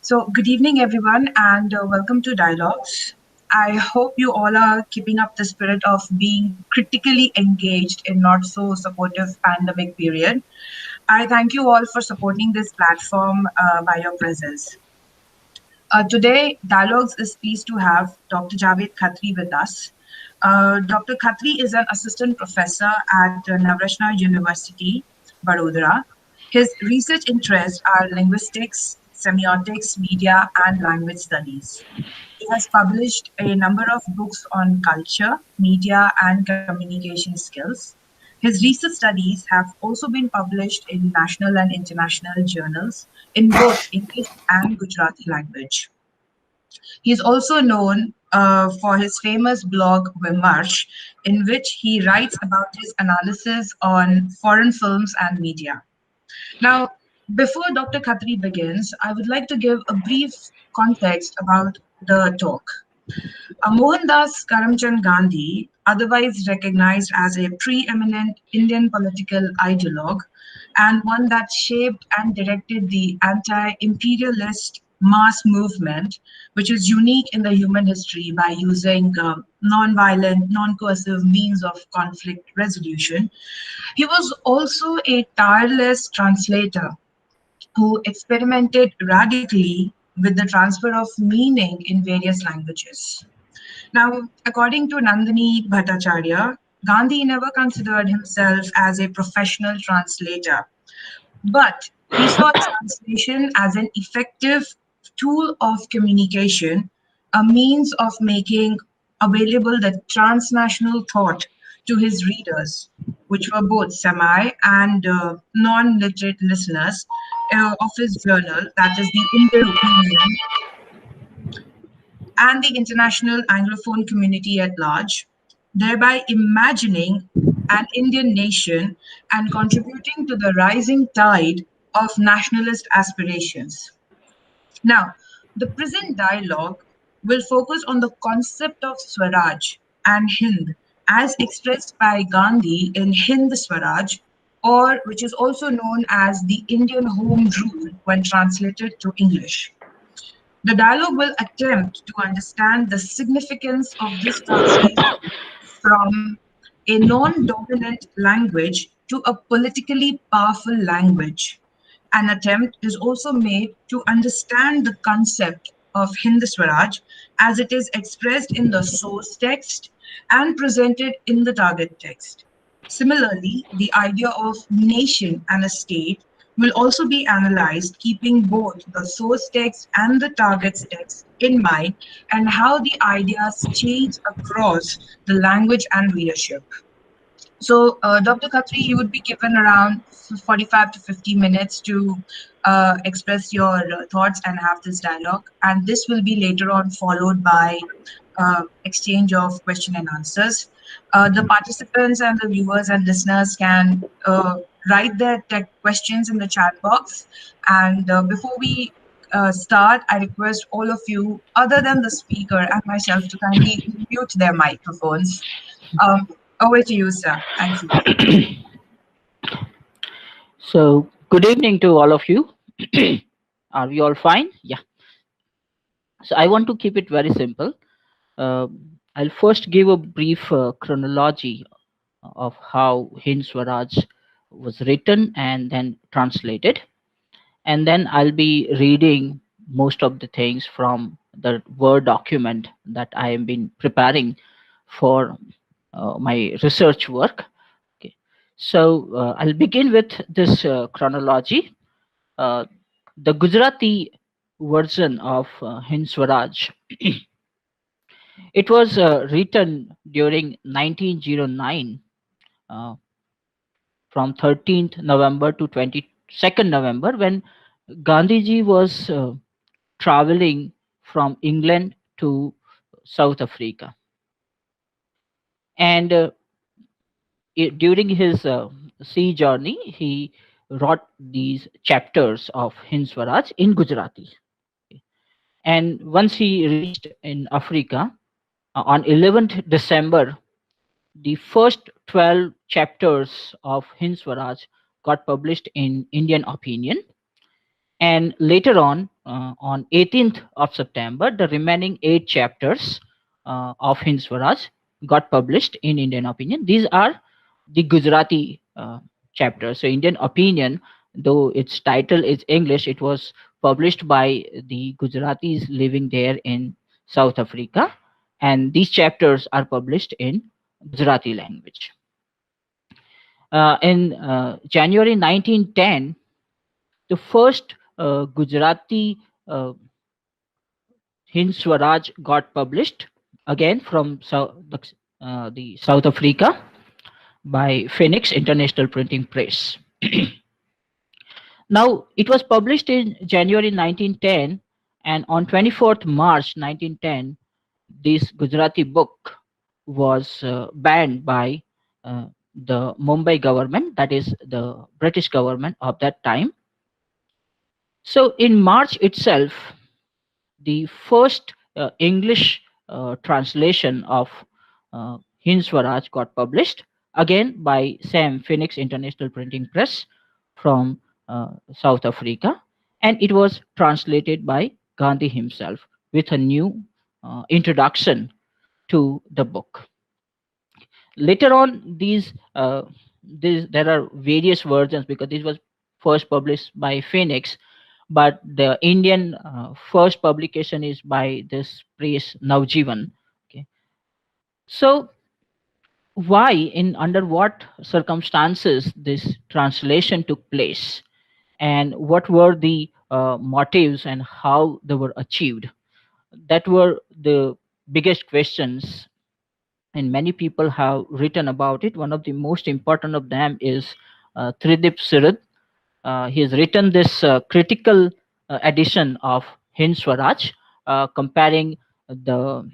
So, good evening, everyone, and welcome to Dialogues. I hope you all are keeping up the spirit of being critically engaged in not so supportive pandemic period. I thank you all for supporting this platform by your presence. Today, Dialogues is pleased to have Dr. Javed Khatri with us. Dr. Khatri is an assistant professor at Navrashna University, Vadodara. His research interests are linguistics, semiotics, media, and language studies. He has published a number of books on culture, media, and communication skills. His research studies have also been published in national and international journals in both English and Gujarati language. He is also known for his famous blog Vimarsh, in which he writes about his analysis on foreign films and media. Now, before Dr. Khatri begins, I would like to give a brief context about the talk. Mohandas Karamchand Gandhi, otherwise recognized as a preeminent Indian political ideologue and one that shaped and directed the anti imperialist mass movement, which is unique in the human history by using non-violent, non coercive means of conflict resolution. He was also a tireless translator who experimented radically with the transfer of meaning in various languages. Now, according to Nandini Bhattacharya, Gandhi never considered himself as a professional translator, but he saw translation as an effective tool of communication, a means of making available the transnational thought to his readers, which were both semi and non literate listeners of his journal, that is the Indian Opinion, and the international Anglophone community at large, thereby imagining an Indian nation and contributing to the rising tide of nationalist aspirations. Now, the present dialogue will focus on the concept of Swaraj and Hind as expressed by Gandhi in Hind Swaraj, or which is also known as the Indian Home Rule when translated to English. The dialogue will attempt to understand the significance of this translation from a non dominant language to a politically powerful language. An attempt is also made to understand the concept of Hind Swaraj as it is expressed in the source text and presented in the target text. Similarly, the idea of nation and a state will also be analyzed, keeping both the source text and the target text in mind, and how the ideas change across the language and readership. So, Dr. Khatri, you would be given around 45 to 50 minutes to express your thoughts and have this dialogue. And this will be later on followed by exchange of question and answers. The participants and the viewers and listeners can write their tech questions in the chat box. And before we start, I request all of you, other than the speaker and myself, to kindly mute their microphones. Um, Over to you, sir. Thank you. So, good evening to all of you. Are we all fine? Yeah. So, I want to keep it very simple. I'll first give a brief chronology of how Hind Swaraj was written and then translated. And then I'll be reading most of the things from the Word document that I have been preparing for my research work. Okay. So, I'll begin with this chronology. uh, the Gujarati version of Hind Swaraj. It was written during 1909, uh, from 13th November to 22nd November, when Gandhiji was traveling from England to South Africa. And during his sea journey, he wrote these chapters of Hind Swaraj in Gujarati. And once he reached in Africa, on 11th December, the first 12 chapters of Hind Swaraj got published in Indian Opinion. And later on 18th of September, the remaining 8 chapters of Hind Swaraj got published in Indian Opinion. These are the Gujarati chapters. So Indian Opinion, though its title is English, it was published by the Gujaratis living there in South Africa, and these chapters are published in Gujarati language. In January 1910, the first Gujarati Hind Swaraj got published again from the South Africa by Phoenix International Printing Press. Now, it was published in January 1910, and on 24th March 1910, this Gujarati book was banned by the Mumbai government, that is the British government of that time. So, in March itself, the first English translation of Hind Swaraj got published again by Sam Phoenix International Printing Press from South Africa, and it was translated by Gandhi himself with a new introduction to the book. Later on, there are various versions because this was first published by Phoenix, but the Indian first publication is by this press Navjivan. Okay, so why, in under what circumstances this translation took place, and what were the motives and how they were achieved? That were the biggest questions, and many people have written about it. One of the most important of them is Tridip Sirud. He has written this critical edition of Hind Swaraj, comparing the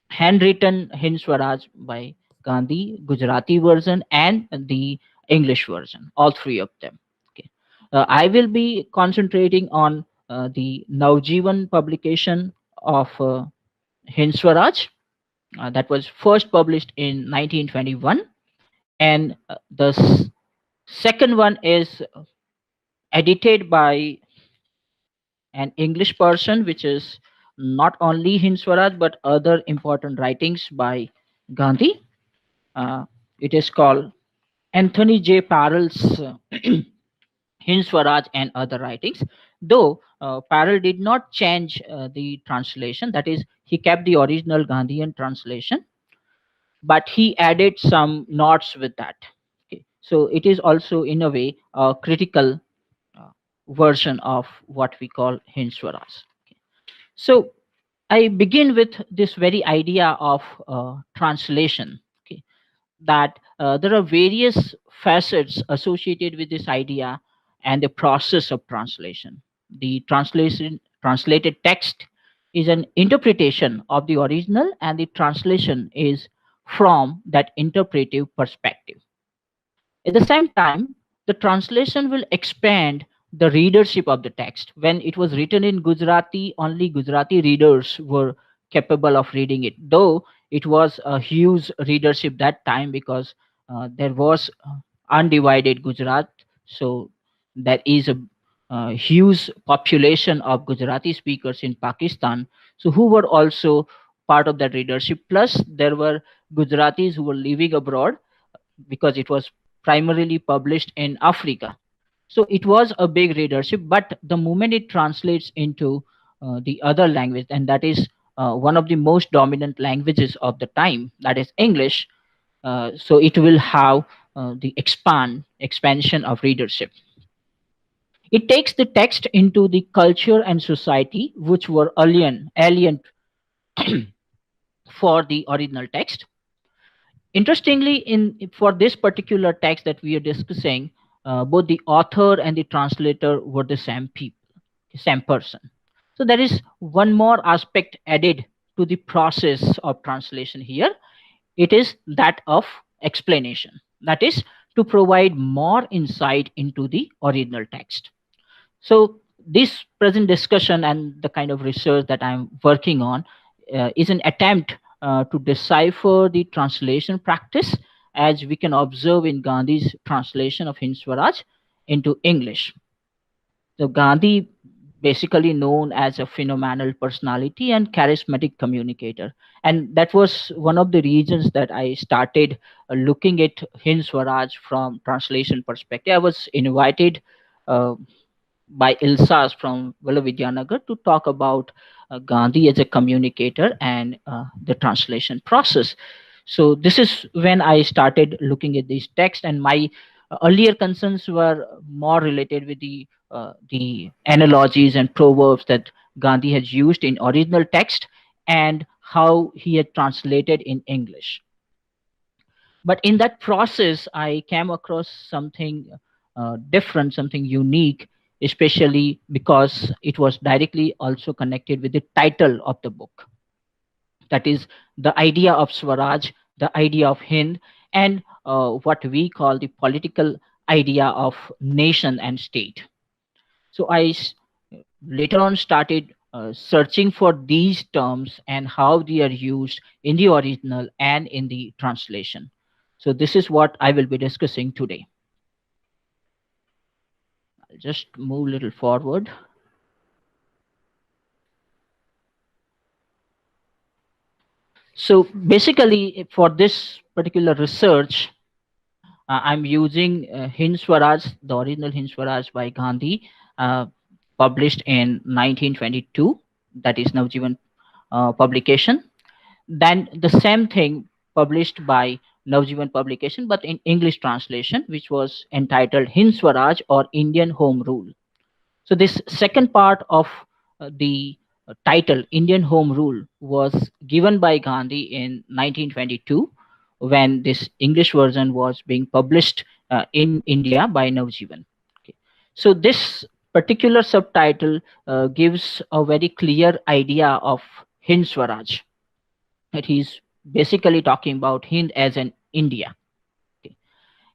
handwritten Hind Swaraj by Gandhi, Gujarati version, and the English version, all three of them. Okay. I will be concentrating on the Navjivan publication of Hind Swaraj, that was first published in 1921, and the second one is edited by an English person, which is not only Hind Swaraj but other important writings by Gandhi. Uh, it is called Anthony J. Parrell's Hind Swaraj and Other Writings. Though Parrell did not change the translation, that is, he kept the original Gandhian translation, but he added some notes with that. Okay. So it is also, in a way, a critical uh, version of what we call Hind Swaraj. Okay. So I begin with this very idea of translation. Okay, that there are various facets associated with this idea and the process of translation. The translated text is an interpretation of the original, and the translation is from that interpretive perspective. At the same time, the translation will expand the readership of the text. When it was written in Gujarati, only Gujarati readers were capable of reading it, though it was a huge readership that time because there was undivided Gujarat. So there is a huge population of Gujarati speakers in Pakistan, so who were also part of that readership. Plus, there were Gujaratis who were living abroad because it was primarily published in Africa. So it was a big readership, but the moment it translates into the other language, and that is one of the most dominant languages of the time, that is English, so it will have the expansion of readership. It takes the text into the culture and society which were alien for the original text. Interestingly, in for this particular text that we are discussing, both the author and the translator were the same people, same person. So there is one more aspect added to the process of translation here. It is that of explanation, that is, to provide more insight into the original text. So this present discussion and the kind of research that I'm working on is an attempt to decipher the translation practice as we can observe in Gandhi's translation of Hind Swaraj into English. So Gandhi, basically known as a phenomenal personality and charismatic communicator, and that was one of the reasons that I started looking at Hind Swaraj from translation perspective. I was invited uh, by Ilsas from Vidyanagar to talk about Gandhi as a communicator and the translation process. So this is when I started looking at these texts, and my earlier concerns were more related with the analogies and proverbs that Gandhi has used in original text and how he had translated in English. But in that process, I came across something different, something unique, especially because it was directly also connected with the title of the book. That is the idea of Swaraj, the idea of Hind, and what we call the political idea of nation and state. So later on started searching for these terms and how they are used in the original and in the translation. So this is what I will be discussing today. I'll just move a little forward. So basically, for this particular research, I'm using Hind Swaraj, the original Hind Swaraj by Gandhi, uh, published in 1922. That is Navjivan publication. Then the same thing published by Navjivan publication, but in English translation, which was entitled Hind Swaraj or Indian Home Rule. So this second part of the title Indian Home Rule was given by Gandhi in 1922 when this English version was being published in India by Navjivan. Okay. So this particular subtitle gives a very clear idea of Hind Swaraj, that he's basically talking about Hind as an India. Okay.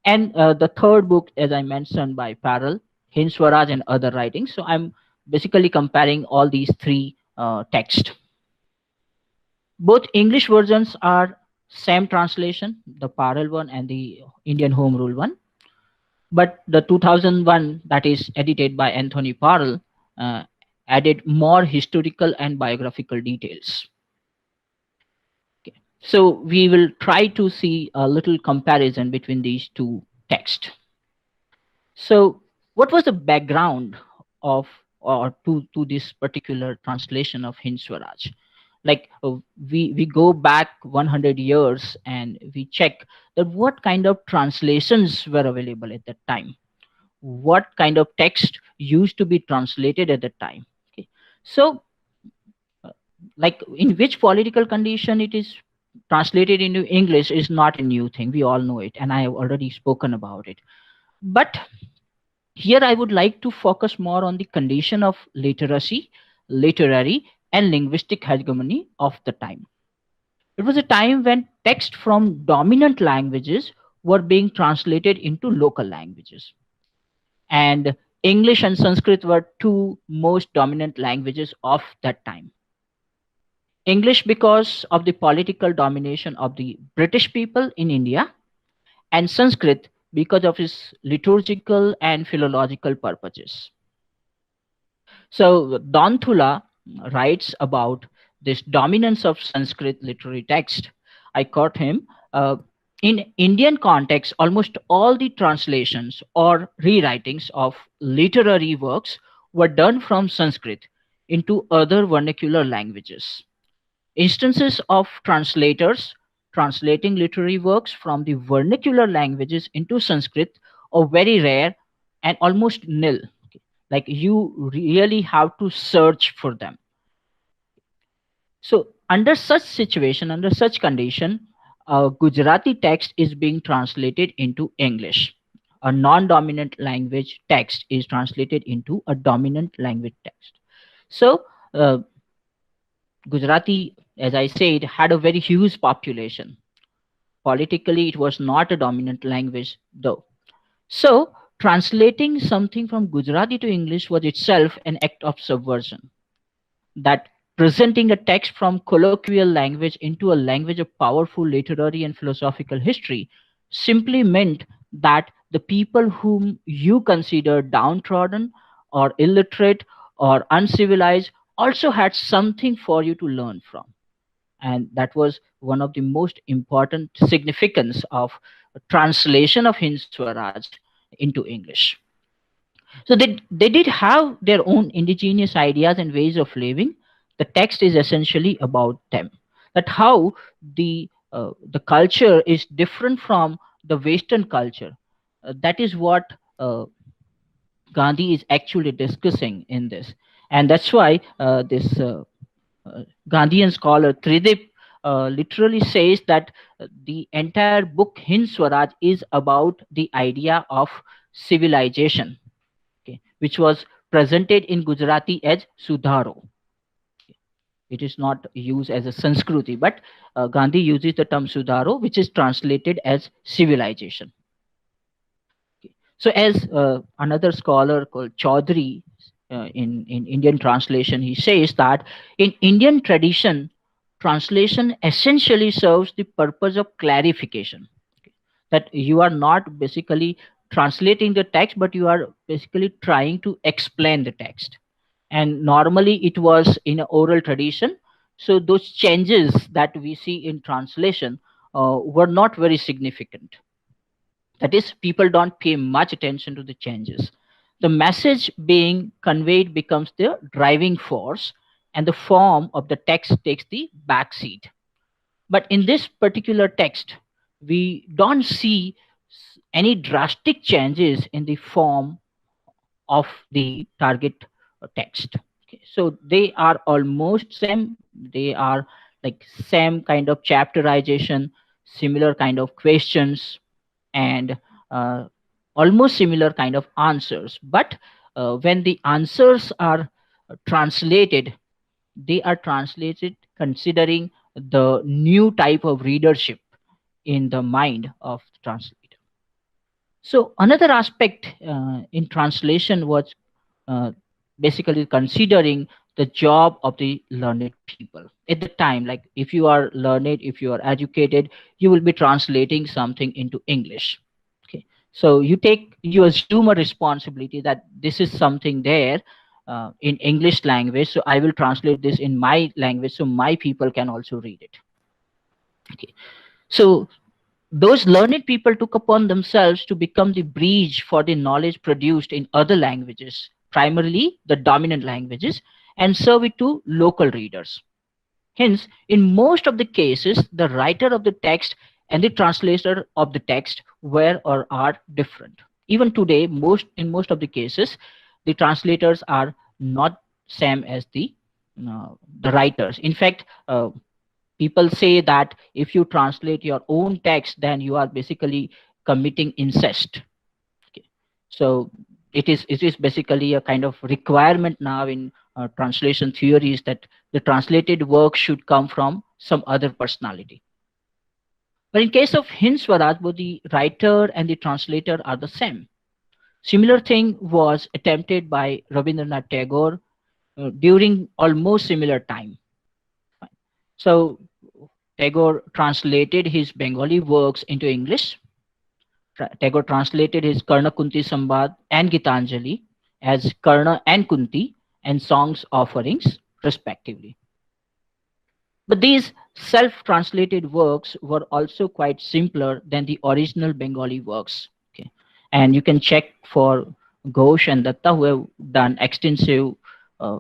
And the third book, as I mentioned, by Parallel, Hind Swaraj and Other Writings. So I'm basically comparing all these three texts. Both English versions are same translation, the Parallel one and the Indian Home Rule one. But the 2001, that is edited by Anthony Parallel, uh, added more historical and biographical details. Okay. So we will try to see a little comparison between these two texts. So, what was the background of or to this particular translation of Hind Swaraj? Like we go back 100 years and we check that what kind of translations were available at that time, what kind of text used to be translated at that time. Okay. So, uh, like in which political condition it is translated into English is not a new thing. We all know it, and I have already spoken about it. But here, I would like to focus more on the condition of literacy, literary, and linguistic hegemony of the time. It was a time when text from dominant languages were being translated into local languages. And English and Sanskrit were two most dominant languages of that time. English, because of the political domination of the British people in India, and Sanskrit, because of its liturgical and philological purposes. So Don Thula writes about this dominance of Sanskrit literary text. I quote him. In Indian context, almost all the translations or rewritings of literary works were done from Sanskrit into other vernacular languages. Instances of translators translating literary works from the vernacular languages into Sanskrit are very rare and almost nil. Like you really have to search for them. So under such situation, under such condition, a Gujarati text is being translated into English. A non-dominant language text is translated into a dominant language text. So Gujarati, as I said, had a very huge population. Politically, it was not a dominant language, though. So, translating something from Gujarati to English was itself an act of subversion. That presenting a text from colloquial language into a language of powerful literary and philosophical history simply meant that the people whom you consider downtrodden or illiterate or uncivilized also had something for you to learn from. And that was one of the most important significance of translation of Hind Swaraj into English. So they did have their own indigenous ideas and ways of living. The text is essentially about them. That how the culture is different from the Western culture. That is what uh, Gandhi is actually discussing in this, and that's why this Gandhian scholar Tridip literally says that the entire book Hind Swaraj is about the idea of civilization, okay, which was presented in Gujarati as Sudharo. It is not used as a Sanskriti, but Gandhi uses the term Sudharo, which is translated as civilization. Okay. So, as another scholar called Chaudhary in Indian translation, he says that in Indian tradition, translation essentially serves the purpose of clarification. Okay. That you are not basically translating the text, but you are basically trying to explain the text. And normally it was in an oral tradition. So, those changes that we see in translation were not very significant. That is, people don't pay much attention to the changes. The message being conveyed becomes the driving force, and the form of the text takes the back seat. But in this particular text, we don't see any drastic changes in the form of the target text. Okay, so they are almost same. They are like same kind of chapterization, similar kind of questions, and uh, almost similar kind of answers. But when the answers are translated, they are translated considering the new type of readership in the mind of the translator. So another aspect in translation was uh, basically considering the job of the learned people at the time. Like if you are learned, if you are educated, you will be translating something into English. Okay, so you assume a responsibility that this is something there in English language, so I will translate this in my language so my people can also read it. Okay, so those learned people took upon themselves to become the bridge for the knowledge produced in other languages, primarily the dominant languages, and serve it to local readers. Hence, in most of the cases, the writer of the text and the translator of the text were or are different. Even today, in most of the cases, the translators are not same as the writers. In fact, people say that if you translate your own text, then you are basically committing incest. Okay. So it is basically a kind of requirement now in translation theories that the translated work should come from some other personality. But in case of Hind Swaraj, both the writer and the translator are the same. Similar thing was attempted by Rabindranath Tagore during almost similar time. So Tagore translated his Bengali works into English. Tagore translated his Karna Kunti Sambad and Gitanjali as Karna and Kunti and songs offerings, respectively. But these self translated works were also quite simpler than the original Bengali works. Okay. And you can check for Ghosh and Datta, who have done extensive uh,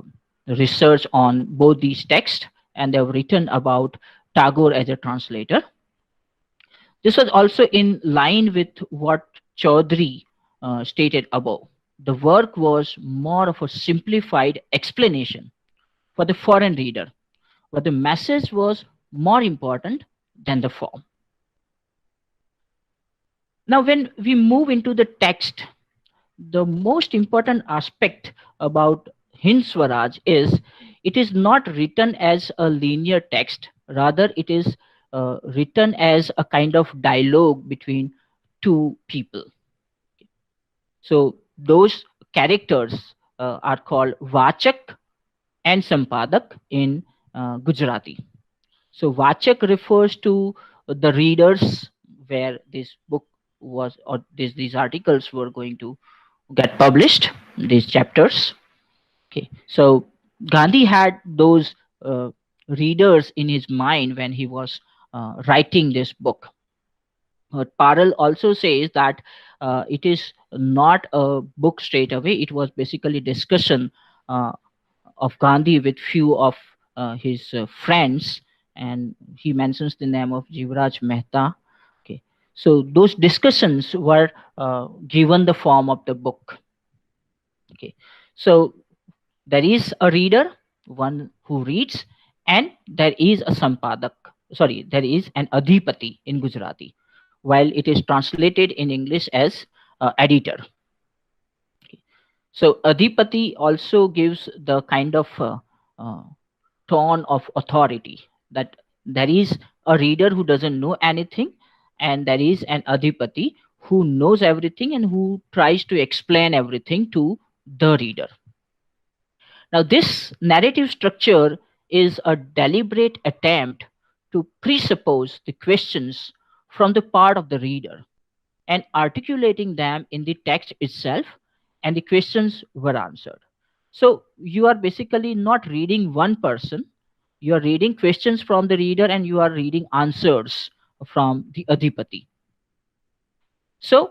research on both these texts, and they have written about Tagore as a translator. This was also in line with what Chaudhary stated above. The work was more of a simplified explanation for the foreign reader, but the message was more important than the form. Now, when we move into the text, the most important aspect about Hind Swaraj is it is not written as a linear text, rather, it is written as a kind of dialogue between two people. So, those characters are called Vachak and Sampadak in Gujarati. So Vachak refers to the readers where this book was or these articles were going to get published. these chapters. Okay, so Gandhi had those uh, readers in his mind when he was writing this book. But Parel also says that it is not a book straight away. It was basically discussion uh, of Gandhi with few of his friends, and he mentions the name of Jivraj Mehta. Okay, so those discussions were given the form of the book. Okay, so there is a reader, one who reads, and there is a sampadak. Sorry, there is an adhipati in Gujarati, while it is translated in English as editor. Okay. So adhipati also gives the kind of uh, tone of authority, that there is a reader who doesn't know anything, and there is an adhipati who knows everything and who tries to explain everything to the reader. Now, this narrative structure is a deliberate attempt to presuppose the questions from the part of the reader and articulating them in the text itself, and the questions were answered. So, you are basically not reading one person, you are reading questions from the reader and you are reading answers from the Adhipati. So,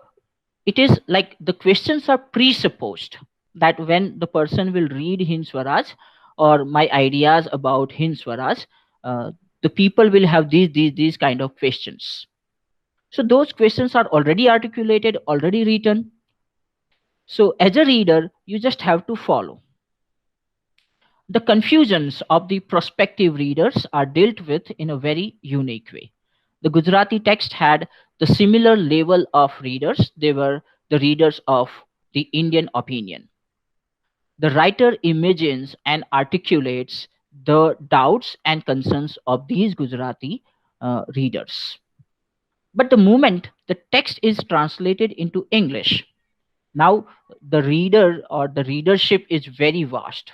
it is like the questions are presupposed, that when the person will read Hind Swaraj or my ideas about Hind Swaraj, the people will have these kind of questions. So those questions are already articulated, already written. So as a reader, you just have to follow. The confusions of the prospective readers are dealt with in a very unique way. The Gujarati text had the similar level of readers. They were the readers of the Indian opinion. The writer imagines and articulates the doubts and concerns of these Gujarati readers. But the moment the text is translated into English, now the reader or the readership is very vast.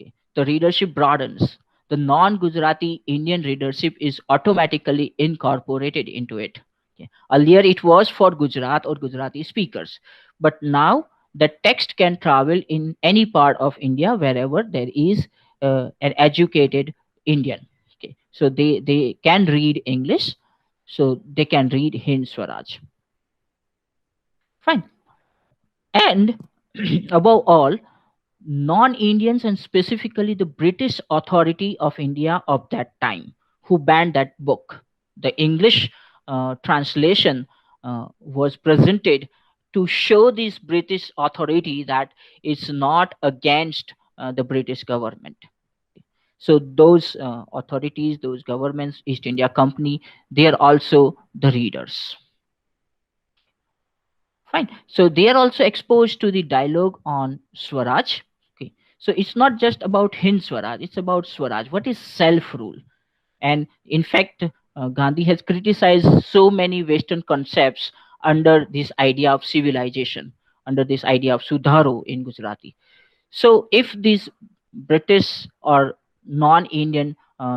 Okay. The readership broadens. The non Gujarati Indian readership is automatically incorporated into it. Okay. Earlier, it was for Gujarat or Gujarati speakers, but now the text can travel in any part of India wherever there is an educated Indian. Okay. So they can read English, so they can read Hind Swaraj. Fine. And above all, non Indians and specifically the British authority of India of that time who banned that book. The English translation was presented to show this British authority that it's not against the British government. So those authorities, those governments, East India Company, they are also the readers. Fine. So they are also exposed to the dialogue on Swaraj. Okay. So it's not just about Hind Swaraj, it's about Swaraj. What is self rule? And in fact, Gandhi has criticized so many Western concepts under this idea of civilization, under this idea of Sudharo in Gujarati. So if these British or non Indian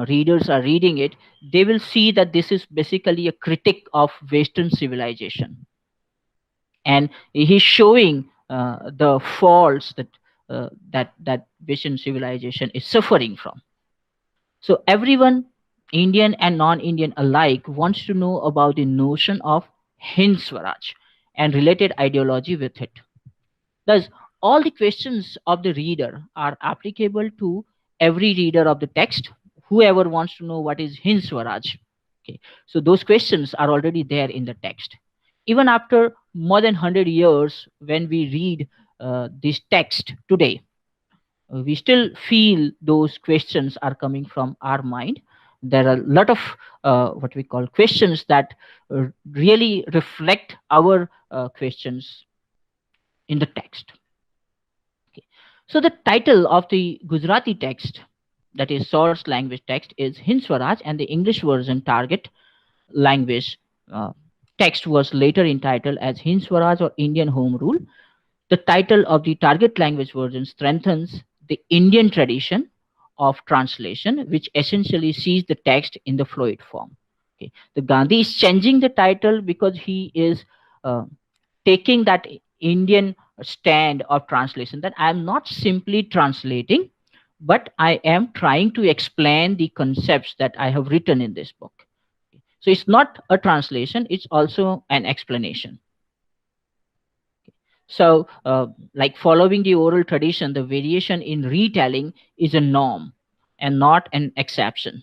readers are reading it, they will see that this is basically a critique of Western civilization, and he's showing the faults that that Western civilization is suffering from. So everyone, Indian and non-Indian alike, wants to know about the notion of Hind Swaraj and related ideology with it. Thus, all the questions of the reader are applicable to every reader of the text, whoever wants to know what is Hind Swaraj. Okay. So those questions are already there in the text. Even after more than 100 years, when we read this text today, we still feel those questions are coming from our mind. There are a lot of what we call questions that really reflect our questions in the text. Okay. So the title of the Gujarati text, that is source language text, is Hind Swaraj, and the English version target language uh, text was later entitled as Hind Swaraj or Indian Home Rule. The title of the target language version strengthens the Indian tradition of translation, which essentially sees the text in the fluid form. Okay. The Gandhi is changing the title because he is uh, taking that Indian stand of translation, that I am not simply translating, but I am trying to explain the concepts that I have written in this book. So it's not a translation, it's also an explanation. So, like following the oral tradition, the variation in retelling is a norm and not an exception.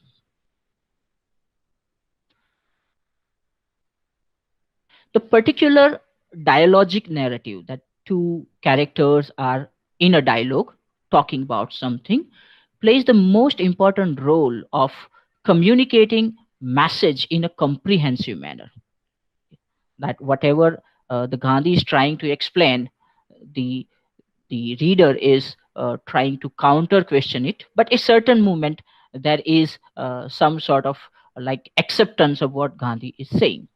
The particular dialogic narrative, that two characters are in a dialogue talking about something, plays the most important role of communicating message in a comprehensive manner. That whatever the Gandhi is trying to explain, the the reader is trying to counter question it, but a certain moment there is some sort of like acceptance of what Gandhi is saying.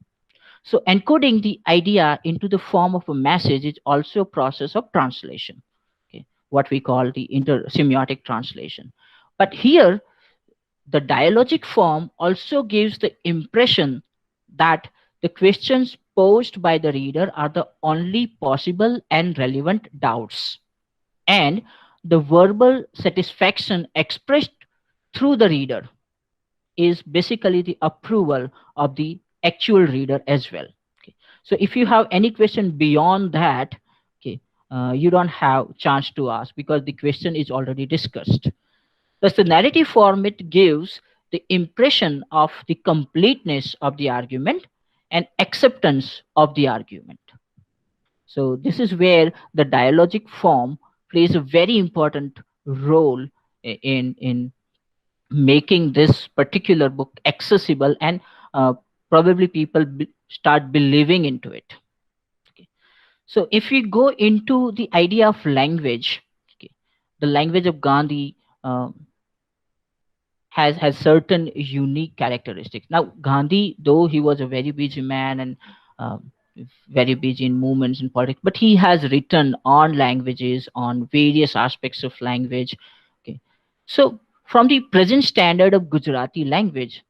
So encoding the idea into the form of a message is also a process of translation, okay, what we call the intersemiotic translation. But here, the dialogic form also gives the impression that the questions posed by the reader are the only possible and relevant doubts, and the verbal satisfaction expressed through the reader is basically the approval of the actual reader as well. Okay. So if you have any question beyond that, okay, you don't have chance to ask because the question is already discussed. Thus, the narrative format gives the impression of the completeness of the argument and acceptance of the argument. So this is where the dialogic form plays a very important role in making this particular book accessible, and probably people start believing into it. Okay. So if we go into the idea of language, okay, the language of Gandhi has certain unique characteristics. Now Gandhi, though he was a very busy man and um, very busy in movements and politics, but he has written on languages, on various aspects of language. Okay, so from the present standard of Gujarati language,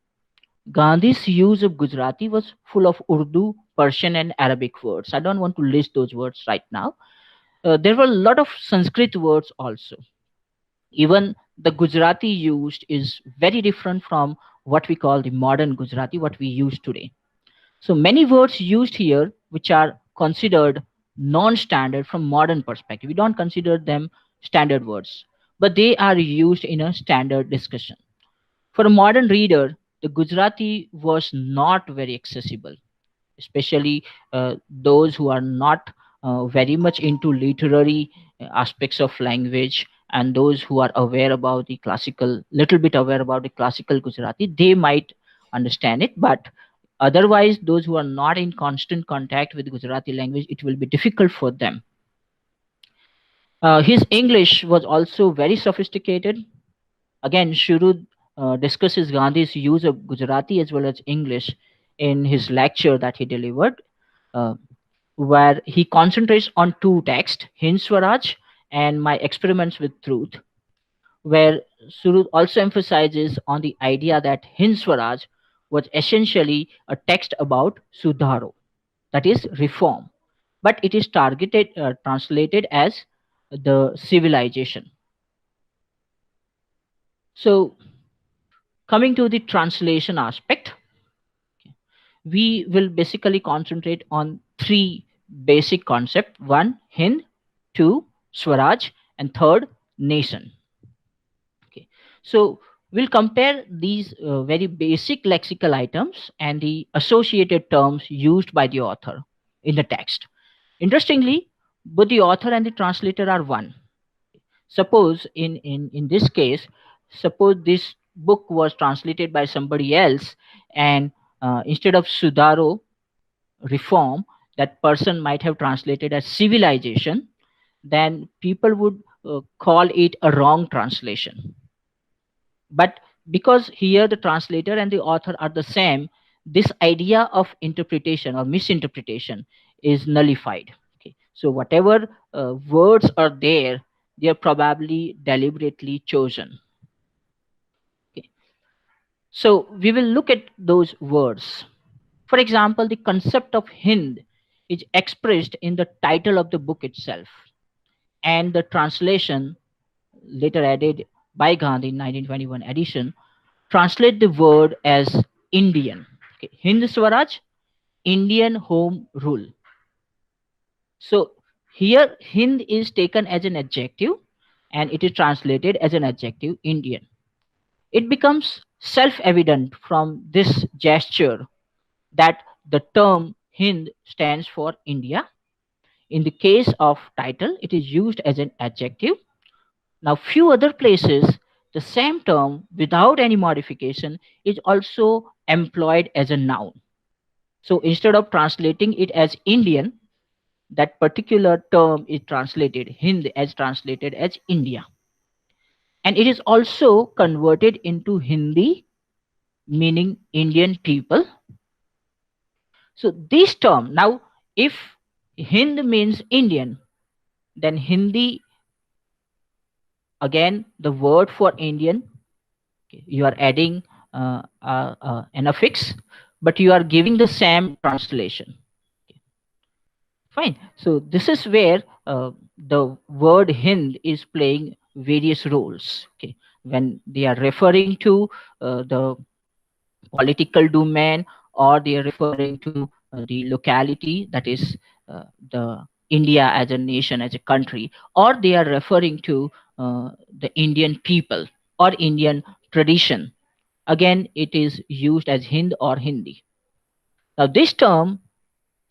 Gandhi's use of Gujarati was full of Urdu, Persian, and Arabic words. I don't want to list those words right now. There were a lot of Sanskrit words also. Even the Gujarati used is very different from what we call the modern Gujarati, what we use today. So many words used here which are considered non-standard from modern perspective. We don't consider them standard words, but they are used in a standard discussion. For a modern reader, the Gujarati was not very accessible, especially those who are not very much into literary aspects of language, and those who are aware about the classical, little bit aware about the classical Gujarati, they might understand it. But otherwise, those who are not in constant contact with Gujarati language, it will be difficult for them. His English was also very sophisticated. Again, Shurud discusses Gandhi's use of Gujarati as well as English in his lecture that he delivered, uh, where he concentrates on two texts, Hind Swaraj and My Experiments with Truth, where Surud also emphasizes on the idea that Hind Swaraj was essentially a text about Sudharo, that is reform, but it is translated as the civilization. So, coming to the translation aspect, we will basically concentrate on three basic concepts: one, Hind; two, Swaraj; and third, nation. Okay, so we'll compare these very basic lexical items and the associated terms used by the author in the text. Interestingly, both the author and the translator are one. Suppose in this case, suppose this book was translated by somebody else, and instead of Sudaro, reform, that person might have translated as civilization, then people would call it a wrong translation. But because here the translator and the author are the same, this idea of interpretation or misinterpretation is nullified. Okay, so whatever words are there, they are probably deliberately chosen. Okay, so we will look at those words. For example, the concept of Hind is expressed in the title of the book itself, and the translation later added by Gandhi in 1921 edition translate the word as Indian. Okay. Hind Swaraj, Indian Home Rule. So here Hind is taken as an adjective and it is translated as an adjective Indian. It becomes self evident from this gesture that the term Hind stands for India. In the case of title, it is used as an adjective. Now, few other places, the same term without any modification is also employed as a noun. So instead of translating it as Indian, that particular term is translated Hind as translated as India. And it is also converted into Hindi, meaning Indian people. So this term, now if Hind means Indian, then Hindi, again the word for Indian, okay, you are adding an affix, but you are giving the same translation. Okay, fine. So this is where the word Hind is playing various roles. Okay, when they are referring to the political domain, or they are referring to the locality, that is the India as a nation, as a country, or they are referring to the Indian people or Indian tradition. Again, it is used as Hind or Hindi. Now, this term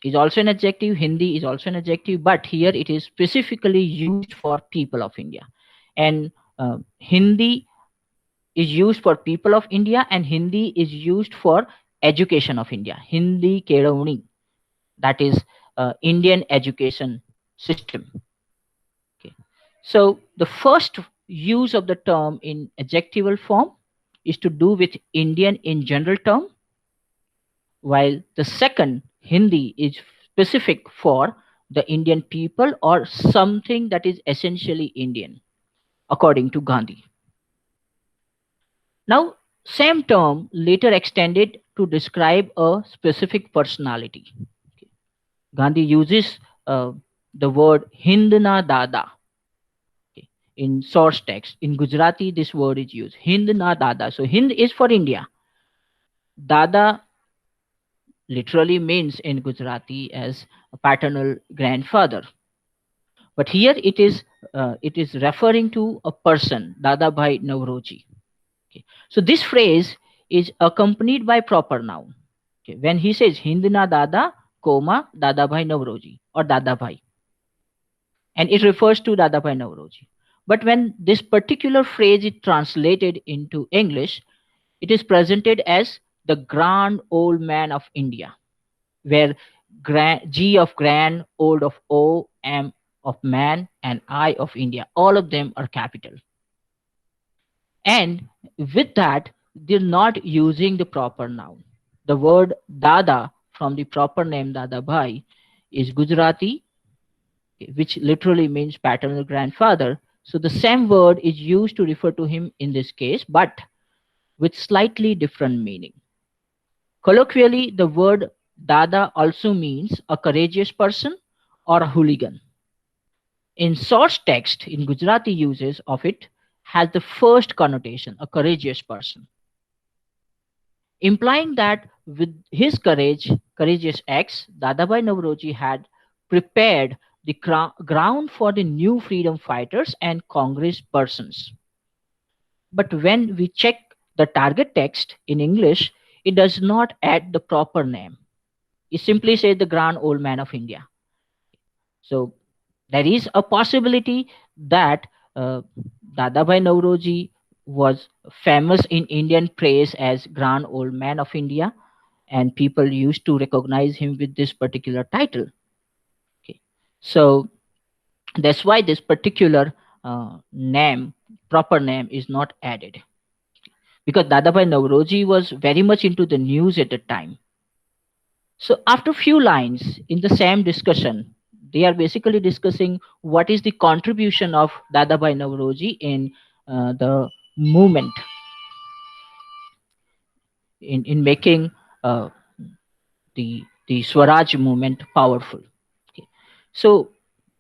is also an adjective, Hindi is also an adjective, but here it is specifically used for people of India. And Hindi is used for people of India, and Hindi is used for education of India. Hindi Keravani, that is Indian education system. Okay. So the first use of the term in adjectival form is to do with Indian in general term, while the second Hindi is specific for the Indian people or something that is essentially Indian, according to Gandhi. Now, same term later extended to describe a specific personality. Okay. Gandhi uses the word Hindna Dada. Okay. In source text, in Gujarati, this word is used Hindna Dada. So Hind is for India. Dada literally means in Gujarati as a paternal grandfather. But here it is referring to a person, Dada Bhai Nauroji. Okay. So this phrase is accompanied by proper noun. Okay. When he says Hindna Dada, comma, Dada Bhai Nauroji or Dada Bhai, and it refers to Dada Bhai Nauroji. But when this particular phrase is translated into English, it is presented as the grand old man of India, where G of grand, old of O, M of man, and I of India, all of them are capital. And with that, they're not using the proper noun. The word Dada from the proper name Dada Bhai is Gujarati, which literally means paternal grandfather. So the same word is used to refer to him in this case, but with slightly different meaning. Colloquially, the word Dada also means a courageous person or a hooligan. In source text, in Gujarati uses of it, has the first connotation, a courageous person, implying that with his courageous acts, Dadabhai Nauroji had prepared the ground for the new freedom fighters and Congress persons. But when we check the target text in English, it does not add the proper name. It simply says the grand old man of India. So there is a possibility that Dadabhai Nauroji was famous in Indian press as Grand Old Man of India, and people used to recognize him with this particular title. Okay. So that's why this particular name, proper name, is not added. Because Dadabhai Nauroji was very much into the news at the time. So after few lines in the same discussion, they are basically discussing what is the contribution of Dadabhai Nauroji in the movement, in making uh, the the Swaraj movement powerful. Okay. So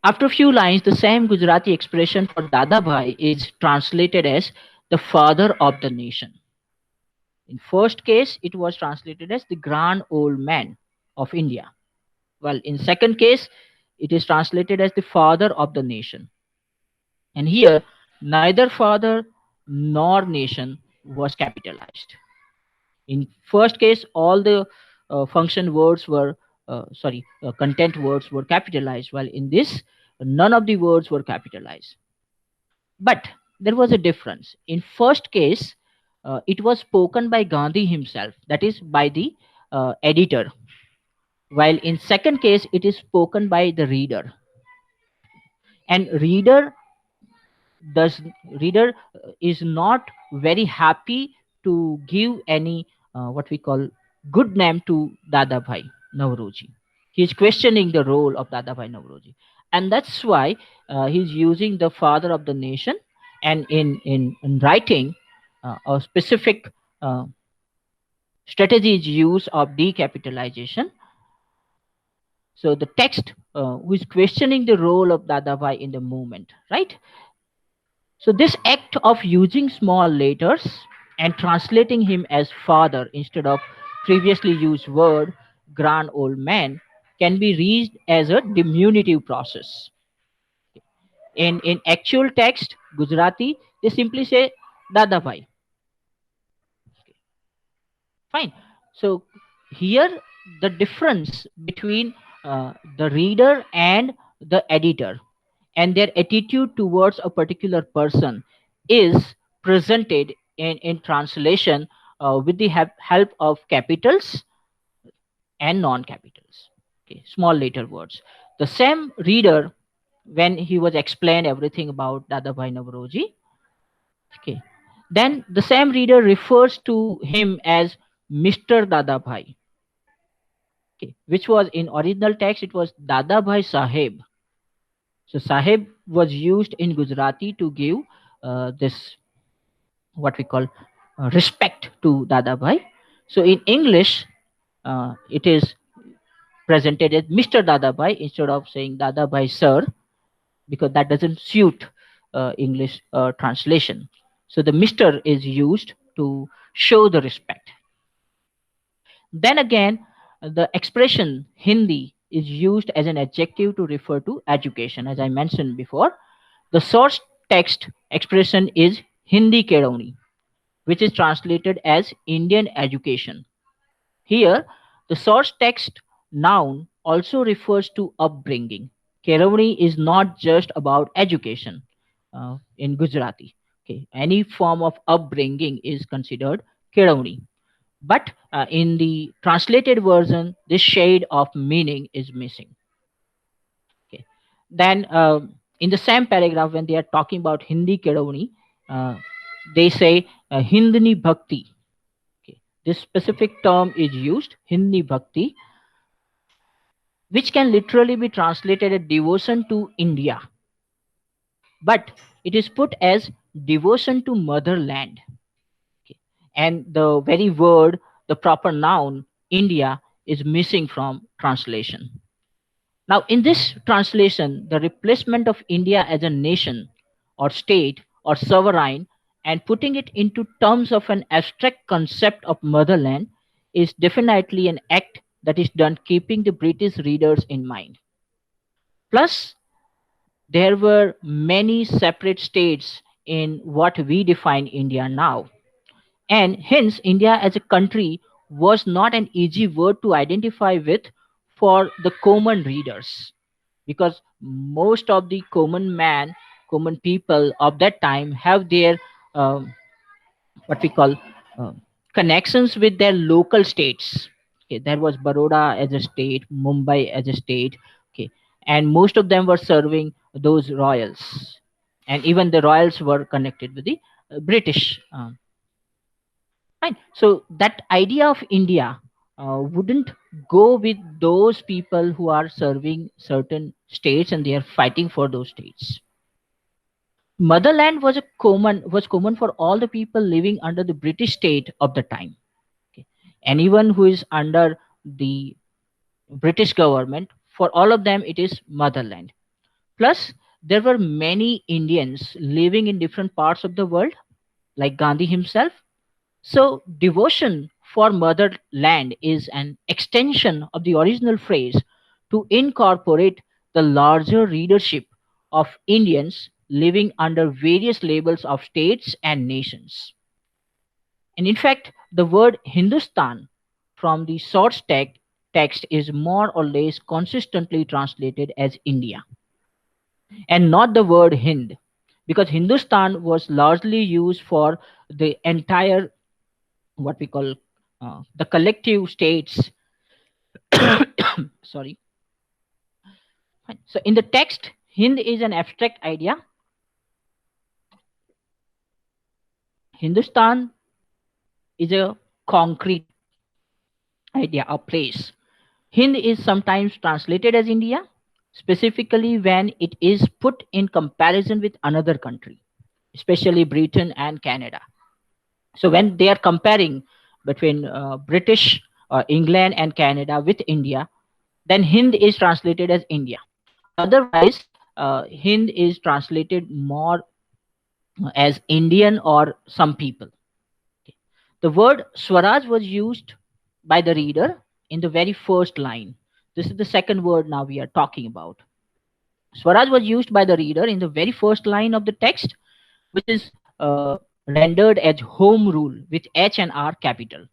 after a few lines, the same Gujarati expression for Dada Bhai is translated as the father of the nation. In first case, it was translated as the grand old man of India. Well, in second case, it is translated as the father of the nation. And here, neither father nor nation was capitalized. In first case, all the function words were, content words were capitalized, while in this, none of the words were capitalized. But there was a difference. In first case, it was spoken by Gandhi himself, that is by the editor, while in second case, it is spoken by the reader. And does reader is not very happy to give any what we call good name to Dada Bhai Nauroji. He is questioning the role of Dada Bhai Nauroji, and that's why he's using the father of the nation. And in writing, a specific uh, strategy is used of decapitalization. So the text who is questioning the role of Dada Bhai in the movement, right? So this act of using small letters and translating him as father instead of previously used word grand old man can be read as a diminutive process. In actual text, Gujarati, they simply say Dada Bhai. Fine. So here the difference between the reader and the editor and their attitude towards a particular person is presented in translation with the help of capitals and non-capitals. Okay, small letter words. The same reader, when he was explained everything about Dadabhai Navroji, okay, then the same reader refers to him as Mr. Dadabhai, okay, which was in original text, it was Dadabhai Sahib. So Sahib was used in Gujarati to give this what we call respect to Dadabhai. So in English, it is presented as Mr. Dadabhai instead of saying Dadabhai sir, because that doesn't suit English translation. So the Mr. is used to show the respect. Then again, the expression Hindi is used as an adjective to refer to education, as I mentioned before. The source text expression is Hindi Kedauni, which is translated as Indian education. Here, the source text noun also refers to upbringing. Kedauni is not just about education in Gujarati. Okay, any form of upbringing is considered Kedauni. But in the translated version, this shade of meaning is missing. Okay. Then in the same paragraph, when they are talking about Hindi Kedauni, they say Hindni Bhakti. Okay. This specific term is used, Hindi Bhakti, which can literally be translated as devotion to India. But it is put as devotion to motherland. Okay. And the very word, the proper noun, India, is missing from translation. Now, in this translation, the replacement of India as a nation or state or sovereign and putting it into terms of an abstract concept of motherland is definitely an act that is done keeping the British readers in mind. Plus, there were many separate states in what we define India now. And hence, India as a country was not an easy word to identify with for the common readers, because most of the common people of that time have their um, what we call uh, connections with their local states. Okay, there was Baroda as a state, Mumbai as a state. Okay, and most of them were serving those royals, and even the royals were connected with the British. Right. So that idea of India wouldn't go with those people who are serving certain states and they are fighting for those states. Motherland was common for all the people living under the British state of the time. Okay. Anyone who is under the British government. For all of them, it is motherland. Plus, there were many Indians living in different parts of the world, like Gandhi himself. So, devotion for motherland is an extension of the original phrase to incorporate the larger readership of Indians living under various labels of states and nations. And in fact, the word Hindustan from the text is more or less consistently translated as India and not the word Hind, because Hindustan was largely used for the entire, what we call, the collective states. Sorry. Fine. So in the text, Hind is an abstract idea. Hindustan is a concrete idea, a place. Hind is sometimes translated as India, specifically when it is put in comparison with another country, especially Britain and Canada. So when they are comparing between British, England and Canada with India, then Hind is translated as India. Otherwise, Hind is translated more as Indian or some people. Okay. The word Swaraj was used by the reader in the very first line. This is the second word now we are talking about. Swaraj was used by the reader in the very first line of the text, which is rendered as home rule with H and R capital,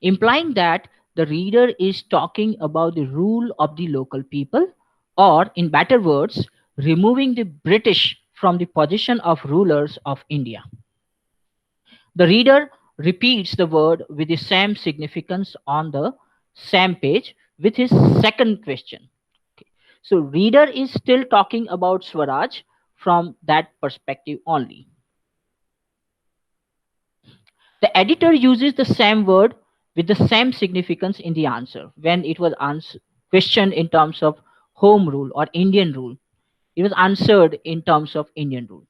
implying that the reader is talking about the rule of the local people, or, in better words, removing the British from the position of rulers of India. The reader repeats the word with the same significance on the same page with his second question. Okay. So, reader is still talking about Swaraj from that perspective only. The editor uses the same word with the same significance in the answer. When it was questioned in terms of home rule or Indian rule, it was answered in terms of Indian rule.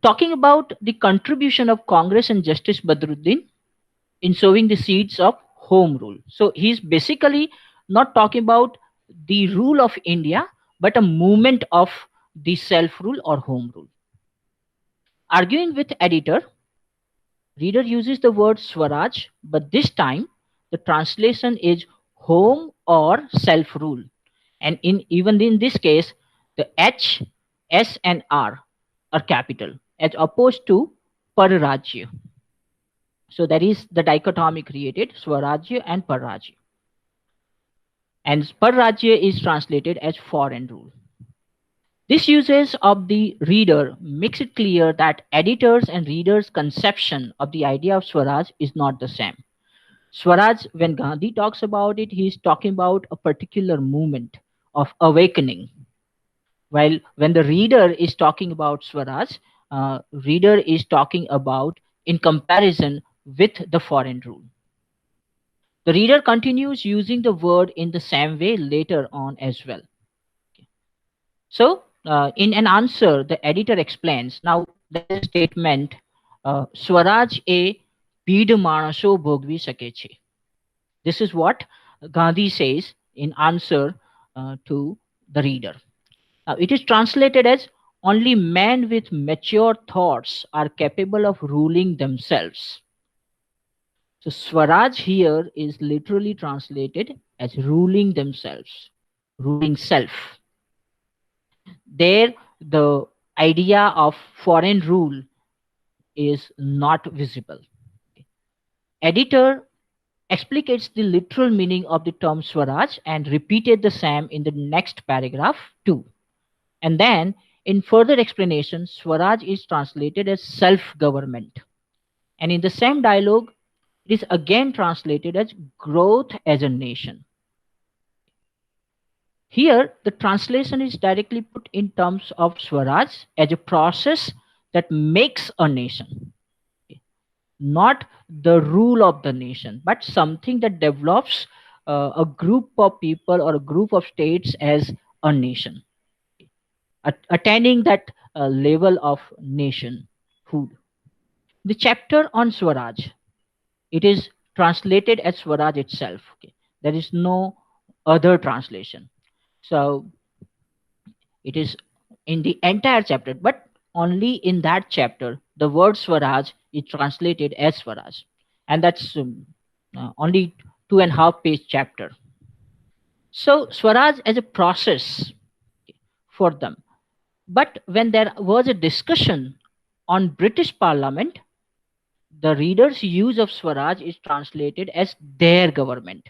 Talking about the contribution of Congress and Justice Badruddin in sowing the seeds of home rule. So he's basically not talking about the rule of India, but a movement of the self rule or home rule. Arguing with editor, reader uses the word Swaraj, but this time the translation is home or self rule. And even in this case, the H, S, and R are capital as opposed to Parrajya. So that is the dichotomy created, Swarajya and Parrajya. And Parrajya is translated as foreign rule. This usage of the reader makes it clear that editors and readers' conception of the idea of Swaraj is not the same. Swaraj, when Gandhi talks about it, he is talking about a particular movement of awakening. While when the reader is talking about Swaraj, reader is talking about in comparison with the foreign rule. The reader continues using the word in the same way later on as well. So, in an answer, the editor explains, now there is a statement, Swaraj e pid manaso bhogvi sake che. This is what Gandhi says in answer to the reader. Now, it is translated as only men with mature thoughts are capable of ruling themselves. So, Swaraj here is literally translated as ruling themselves, ruling self. There, the idea of foreign rule is not visible. Editor explicates the literal meaning of the term Swaraj and repeated the same in the next paragraph too. And then, in further explanation, Swaraj is translated as self-government. And in the same dialogue, it is again translated as growth as a nation. Here, the translation is directly put in terms of Swaraj as a process that makes a nation, not the rule of the nation, but something that develops a group of people or a group of states as a nation, attaining that level of nationhood. The chapter on Swaraj, it is translated as Swaraj itself. Okay. There is no other translation. So it is in the entire chapter, but only in that chapter the word Swaraj is translated as Swaraj, and that's only 2.5 page chapter. So Swaraj as a process for them. But when there was a discussion on British Parliament, the reader's use of Swaraj is translated as their government.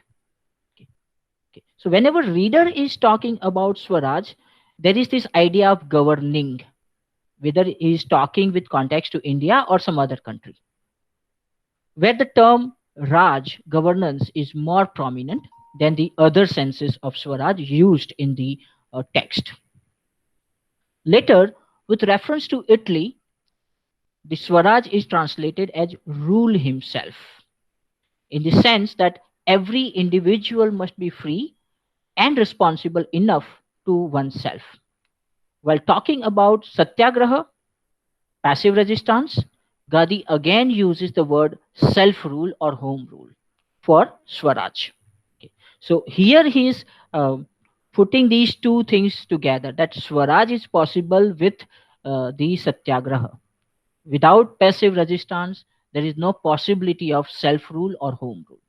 Okay. Okay. So whenever reader is talking about Swaraj, there is this idea of governing, whether he is talking with context to India or some other country, where the term Raj, governance, is more prominent than the other senses of Swaraj used in the text. Later, with reference to Italy, the Swaraj is translated as rule himself, in the sense that every individual must be free and responsible enough to oneself. While talking about Satyagraha, passive resistance, Gandhi again uses the word self rule or home rule for Swaraj. Okay. So here he is putting these two things together, that Swaraj is possible with the Satyagraha. Without passive resistance, there is no possibility of self rule or home rule.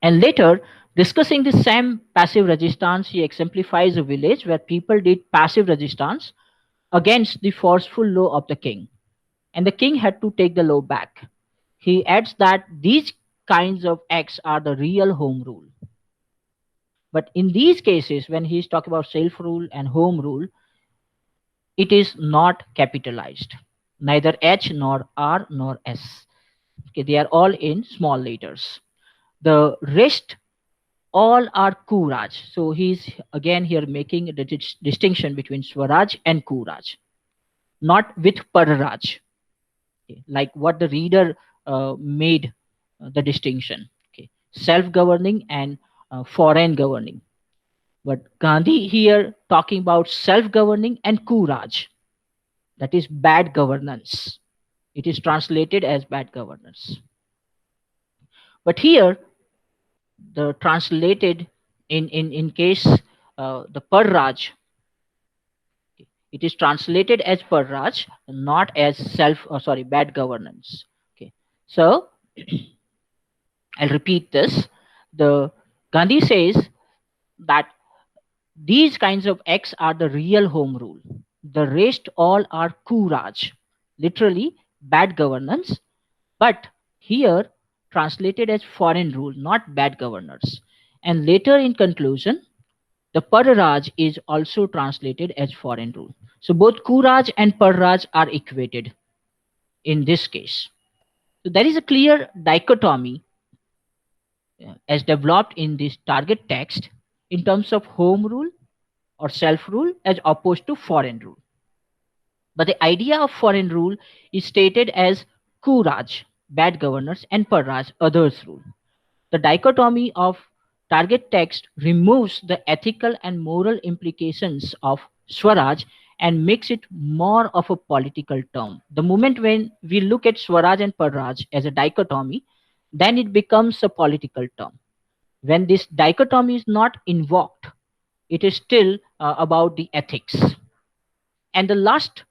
And later, discussing the same passive resistance, he exemplifies a village where people did passive resistance against the forceful law of the king, and the king had to take the law back. He adds that these kinds of acts are the real home rule. But in these cases, when he's talking about self rule and home rule, it is not capitalized, neither H nor R nor S. Okay, they are all in small letters. The rest all are Kuraj. So he's again here making the distinction between Swaraj and Kuraj, not with Parraj, okay, like what the reader made the distinction. Okay, self-governing and foreign governing. But Gandhi here talking about self-governing and Kuraj, that is bad governance. It is translated as bad governance. But here the translated in case the Parraj, it is translated as Parraj, not as bad governance. Okay, so I'll repeat this. The Gandhi says that these kinds of acts are the real home rule. The rest all are Kuraj, literally bad governance, but here translated as foreign rule, not bad governors. And later in conclusion, the Parraj is also translated as foreign rule. So both Kuraj and Parraj are equated in this case. So there is a clear dichotomy as developed in this target text in terms of home rule or self rule as opposed to foreign rule. But the idea of foreign rule is stated as Kuraj, bad governors, and Parraj, others rule. The dichotomy of target text removes the ethical and moral implications of Swaraj and makes it more of a political term. The moment when we look at Swaraj and Parraj as a dichotomy, then it becomes a political term. When this dichotomy is not invoked, it is still about the ethics. And the last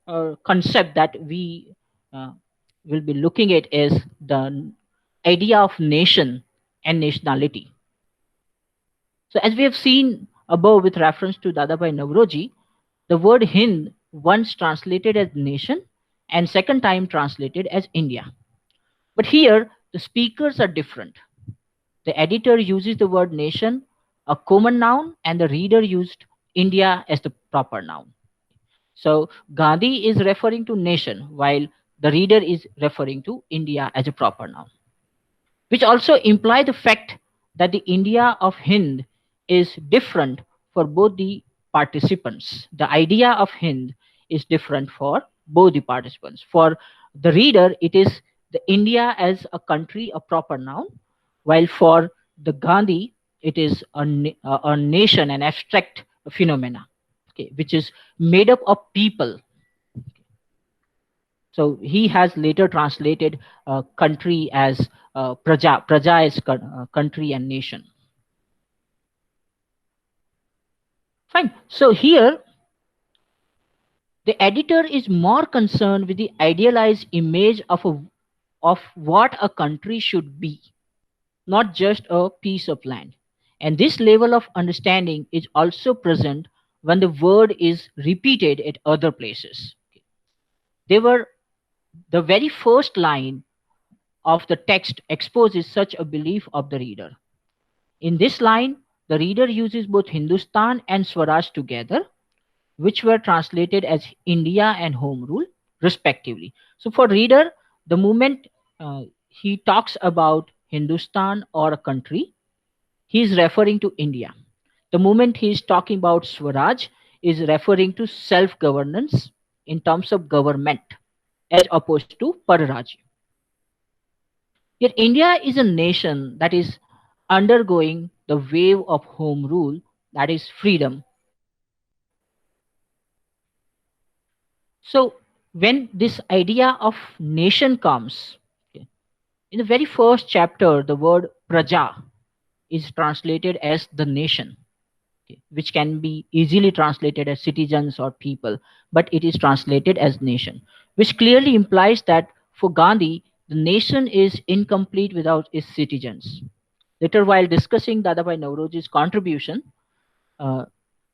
concept that we uh, will be looking at is the idea of nation and nationality. So, as we have seen above with reference to Dadabhai Navroji, the word Hind once translated as nation and second time translated as India. But here, the speakers are different. The editor uses the word nation, a common noun, and the reader used India as the proper noun. So Gandhi is referring to nation while the reader is referring to India as a proper noun, which also imply the fact that the India of Hind is different for both the participants. The idea of Hind is different for both the participants. For the reader, it is the India as a country, a proper noun, while for the Gandhi, it is a nation, an abstract phenomena, okay, which is made up of people. So he has later translated country as praja. Praja is country and nation. Fine. So here, the editor is more concerned with the idealized image of what a country should be, not just a piece of land. And this level of understanding is also present when the word is repeated at other places. They were the very first line of the text exposes such a belief of the reader. In this line, the reader uses both Hindustan and Swaraj together, which were translated as India and Home Rule, respectively. So, for reader, the moment he talks about Hindustan or a country, he is referring to India. The moment he is talking about Swaraj, is referring to self governance in terms of government as opposed to Pararaj. Yet India is a nation that is undergoing the wave of home rule, that is freedom. So when this idea of nation comes, okay, in the very first chapter, the word praja is translated as the nation, okay, which can be easily translated as citizens or people, but it is translated as nation, which clearly implies that for Gandhi, the nation is incomplete without its citizens. Later, while discussing Dadabhai Nauroji's contribution, uh,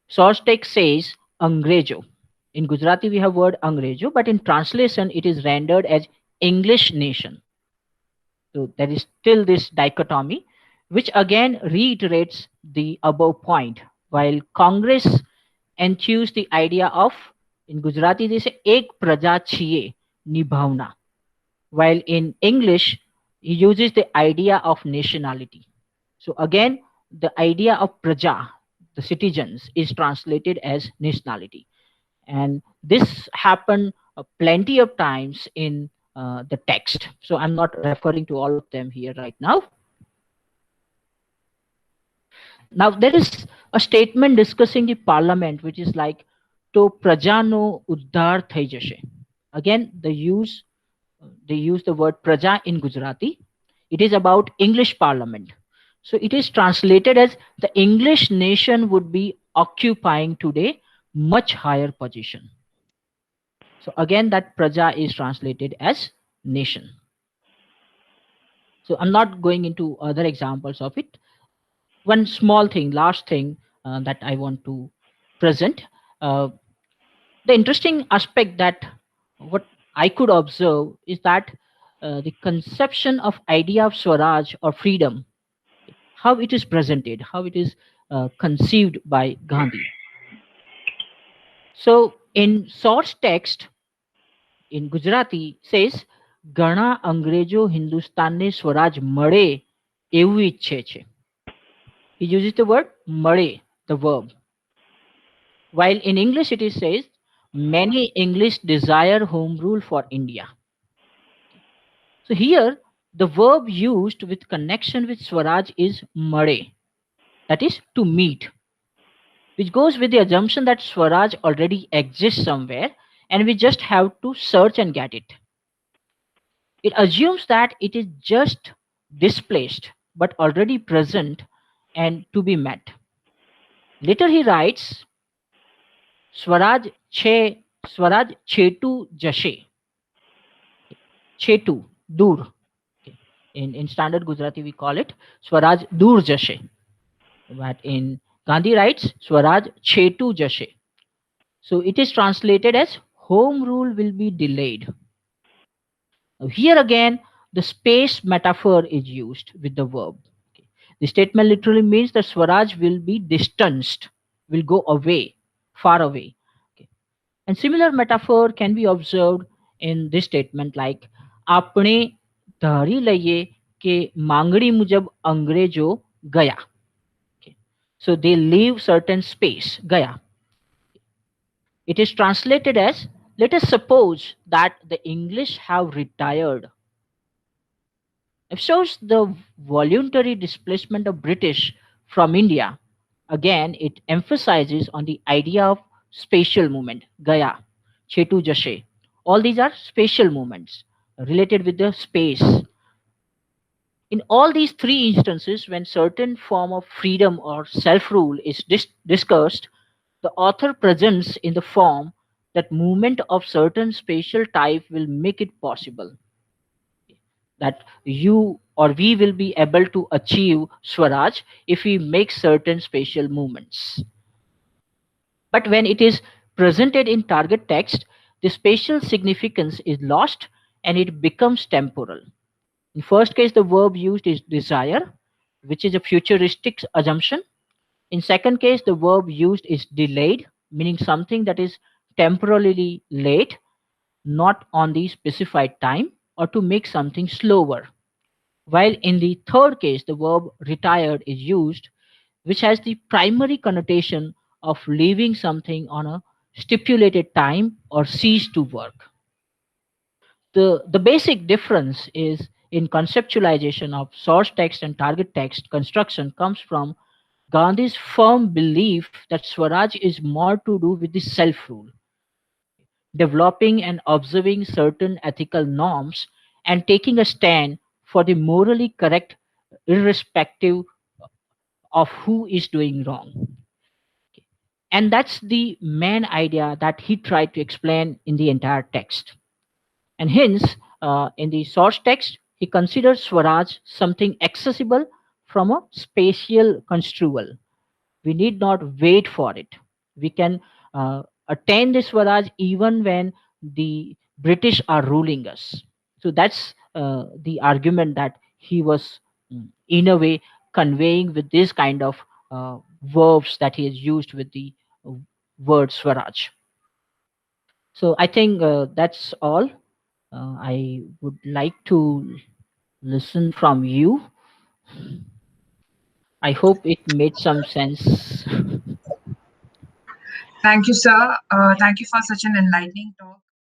Sostek says Angrejo. In Gujarati, we have word Angrejo, but in translation, it is rendered as English nation. So there is still this dichotomy, which again reiterates the above point. While Congress enthused the idea of, in Gujarati, they say Ek Praja Chiye Nibhavna, while in English, he uses the idea of nationality. So again, the idea of praja, the citizens, is translated as nationality. And this happened plenty of times in the text. So I'm not referring to all of them here right now. Now, there is a statement discussing the parliament, which is like, to prajano uddhar thai jashe. Again, they use the word praja in Gujarati. It is about English parliament. So it is translated as the English nation would be occupying today much higher position. So again, that praja is translated as nation. So I'm not going into other examples of it. One small thing, last thing that I want to present. Uh, the interesting aspect that what I could observe is that the conception of idea of Swaraj or freedom, how it is presented, how it is conceived by Gandhi. So in source text in Gujarati says, Gana Angrejo Hindustanne Swaraj Made Evu Ichhe Che. He uses the word Made, the verb. While in English it is says, many English desire home rule for India. So here the verb used with connection with Swaraj is Made, that is to meet, which goes with the assumption that Swaraj already exists somewhere and we just have to search and get it. It assumes that it is just displaced but already present and to be met. Later he writes, Swaraj che Swaraj chetu jashe. Chetu, dur. Okay. In standard Gujarati we call it Swaraj dur jashe. But in Gandhi writes Swaraj chetu jashe. So it is translated as home rule will be delayed. Now here again, the space metaphor is used with the verb. Okay. The statement literally means that Swaraj will be distanced, will go away, far away. Okay. And similar metaphor can be observed in this statement like આપણે ધારી લઈએ કે માંગણી મુજબ અંગ્રેજો ગયા. Okay. So they leave certain space, gaya. It is translated as, let us suppose that the English have retired. It shows the voluntary displacement of British from India. Again, it emphasizes on the idea of spatial movement, Gaya, Chetu Jashe. All these are spatial movements related with the space. In all these three instances, when certain form of freedom or self-rule is discussed, The author presents in the form that movement of certain spatial type will make it possible that you or we will be able to achieve Swaraj if we make certain spatial movements. But when it is presented in target text, the spatial significance is lost and it becomes temporal. In first case, the verb used is desire, which is a futuristic assumption. In second case, the verb used is delayed, meaning something that is temporarily late, not on the specified time, or to make something slower. While in the third case, the verb retired is used, which has the primary connotation of leaving something on a stipulated time or cease to work. The basic difference is in conceptualization of source text and target text construction comes from Gandhi's firm belief that Swaraj is more to do with the self rule, developing and observing certain ethical norms and taking a stand for the morally correct, irrespective of who is doing wrong. And that's the main idea that he tried to explain in the entire text. And hence, in the source text, he considers Swaraj something accessible from a spatial construal. We need not wait for it. We can attain this Swaraj even when the British are ruling us. So that's the argument that he was, in a way, conveying with this kind of uh, verbs that he has used with the uh, word Swaraj. So I think that's all. I would like to listen from you. I hope it made some sense. Thank you, sir. Thank you for such an enlightening talk.